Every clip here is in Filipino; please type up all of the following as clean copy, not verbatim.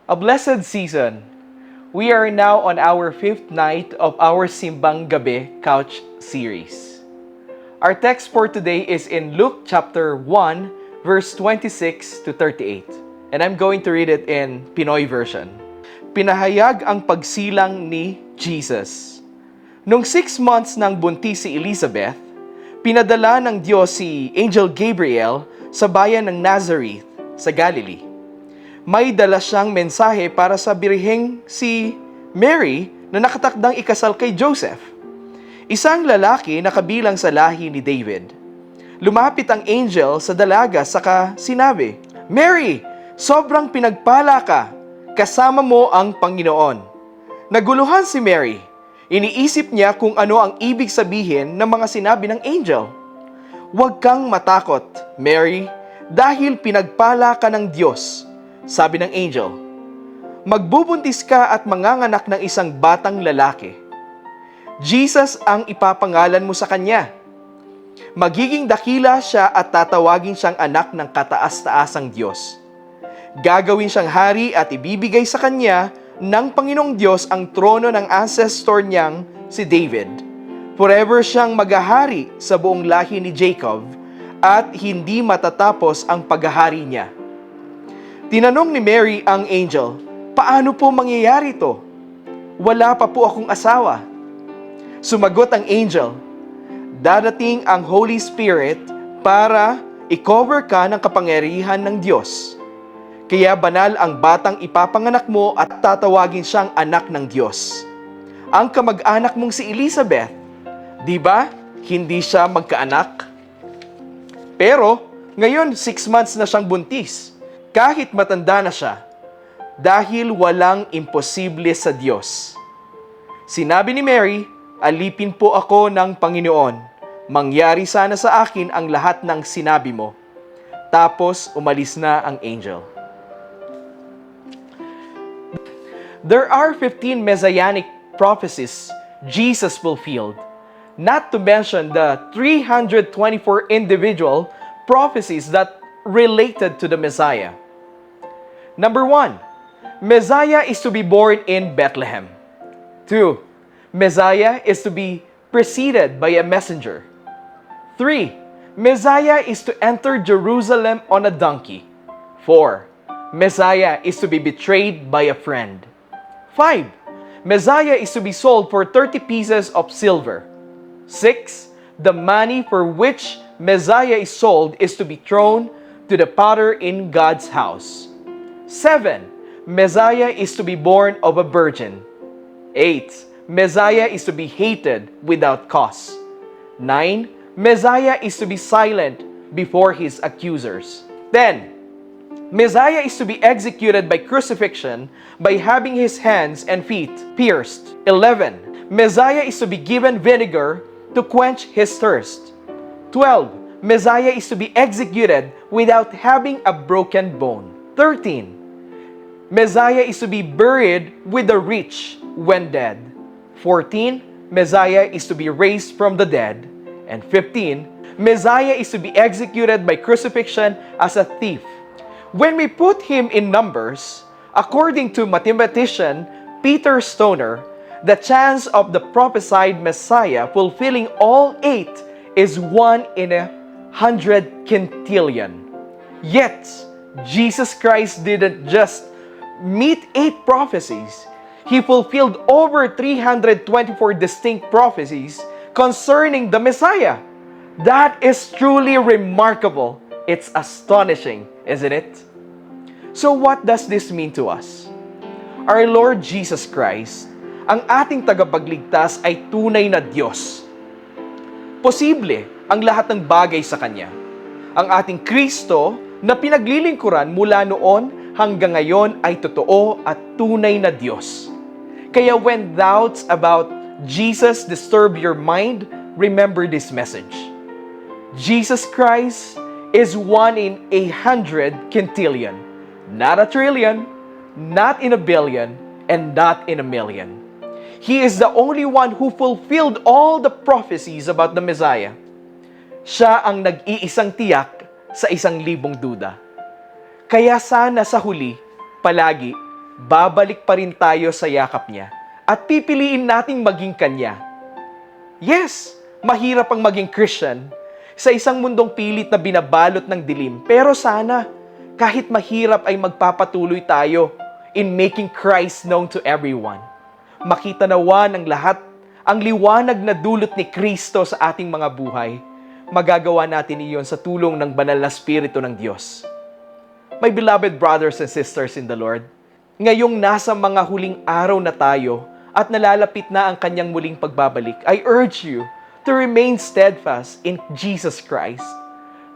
A blessed season. We are now on our fifth night of our Simbang Gabi Couch series. Our text for today is in Luke chapter 1, verse 26 to 38. And I'm going to read it in Pinoy version. Pinahayag ang pagsilang ni Jesus. Nung 6 months nang buntis si Elizabeth, pinadala ng Diyos si Angel Gabriel sa bayan ng Nazareth sa Galilee. May dala siyang mensahe para sa birheng si Mary na nakatakdang ikasal kay Joseph, isang lalaki na kabilang sa lahi ni David. Lumapit ang angel sa dalaga saka sinabi, "Mary, sobrang pinagpala ka, kasama mo ang Panginoon." Naguluhan si Mary. Iniisip niya kung ano ang ibig sabihin ng mga sinabi ng angel. "Huwag kang matakot, Mary, dahil pinagpala ka ng Diyos," sabi ng angel. "Magbubuntis ka at manganganak ng isang batang lalaki. Jesus ang ipapangalan mo sa kanya. Magiging dakila siya at tatawagin siyang anak ng kataas-taasang Diyos. Gagawin siyang hari at ibibigay sa kanya ng Panginoong Diyos ang trono ng ancestor niyang si David. Forever siyang maghahari sa buong lahi ni Jacob at hindi matatapos ang paghahari niya." Tinanong ni Mary ang angel, "Paano po mangyayari ito? Wala pa po akong asawa." Sumagot ang angel, "Dadating ang Holy Spirit para i-cover ka ng kapangyarihan ng Diyos. Kaya banal ang batang ipapanganak mo at tatawagin siyang anak ng Diyos. Ang kamag-anak mong si Elizabeth, di ba? Hindi siya magkaanak? Pero ngayon 6 months na siyang buntis. Kahit matanda na siya, dahil walang imposible sa Diyos." Sinabi ni Mary, "Alipin po ako ng Panginoon. Mangyari sana sa akin ang lahat ng sinabi mo." Tapos umalis na ang angel. There are 15 messianic prophecies Jesus fulfilled, not to mention the 324 individual prophecies that related to the Messiah. Number 1, Messiah is to be born in Bethlehem. 2, Messiah is to be preceded by a messenger. 3, Messiah is to enter Jerusalem on a donkey. 4, Messiah is to be betrayed by a friend. 5, Messiah is to be sold for 30 pieces of silver. 6, the money for which Messiah is sold is to be thrown to the potter in God's house. 7, Messiah is to be born of a virgin. 8, Messiah is to be hated without cause. 9, Messiah is to be silent before his accusers. 10, Messiah is to be executed by crucifixion by having his hands and feet pierced. 11, Messiah is to be given vinegar to quench his thirst. 12, Messiah is to be executed without having a broken bone. 13, Messiah is to be buried with the rich when dead. 14, Messiah is to be raised from the dead. And 15, Messiah is to be executed by crucifixion as a thief. When we put him in numbers, according to mathematician Peter Stoner, the chance of the prophesied Messiah fulfilling all 8 is 1 in 100 quintillion. Yet, Jesus Christ didn't just meet 8 prophecies. He fulfilled over 324 distinct prophecies concerning the Messiah. That is truly remarkable. It's astonishing, isn't it? So what does this mean to us? Our Lord Jesus Christ, ang ating tagapagligtas, ay tunay na Diyos. Posible ang lahat ng bagay sa Kanya. Ang ating Kristo na pinaglilingkuran mula noon hanggang ngayon ay totoo at tunay na Diyos. Kaya when doubts about Jesus disturb your mind, remember this message. Jesus Christ is 1 in 100 quintillion. Not a trillion, not in a billion, and not in a million. He is the only one who fulfilled all the prophecies about the Messiah. Siya ang nag-iisang tiyak sa 1,000 duda. Kaya sana sa huli, palagi, babalik pa rin tayo sa yakap niya at pipiliin nating maging kanya. Yes, mahirap ang maging Christian sa isang mundong pilit na binabalot ng dilim. Pero sana, kahit mahirap ay magpapatuloy tayo in making Christ known to everyone. Makita nawa ng lahat ang liwanag na dulot ni Kristo sa ating mga buhay. Magagawa natin iyon sa tulong ng banal na Espiritu ng Diyos. My beloved brothers and sisters in the Lord, ngayong nasa mga huling araw na tayo at nalalapit na ang kanyang muling pagbabalik, I urge you to remain steadfast in Jesus Christ.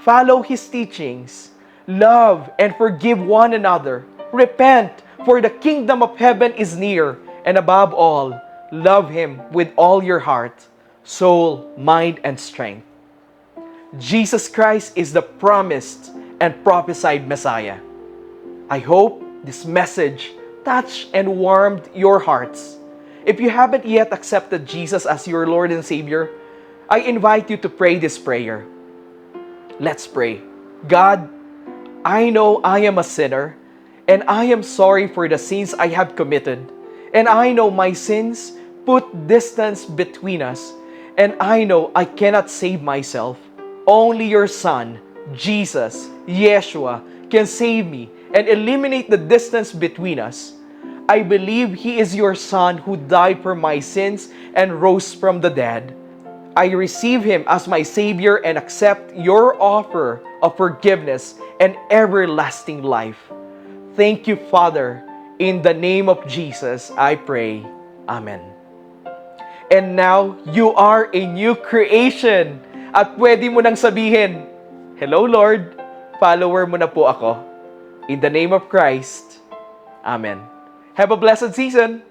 Follow His teachings, love and forgive one another, repent, for the kingdom of heaven is near, and above all, love Him with all your heart, soul, mind, and strength. Jesus Christ is the promised and prophesied Messiah. I hope this message touched and warmed your hearts. If you haven't yet accepted Jesus as your Lord and Savior, I invite you to pray this prayer. Let's pray. God, I know I am a sinner, and I am sorry for the sins I have committed. And I know my sins put distance between us, and I know I cannot save myself. Only your Son, Jesus, Yeshua, can save me and eliminate the distance between us. I believe He is your Son who died for my sins and rose from the dead. I receive Him as my Savior and accept your offer of forgiveness and everlasting life. Thank you, Father. In the name of Jesus, I pray. Amen. And now, you are a new creation. At pwede mo nang sabihin, Hello Lord, follower mo na po ako. In the name of Christ. Amen. Have a blessed season!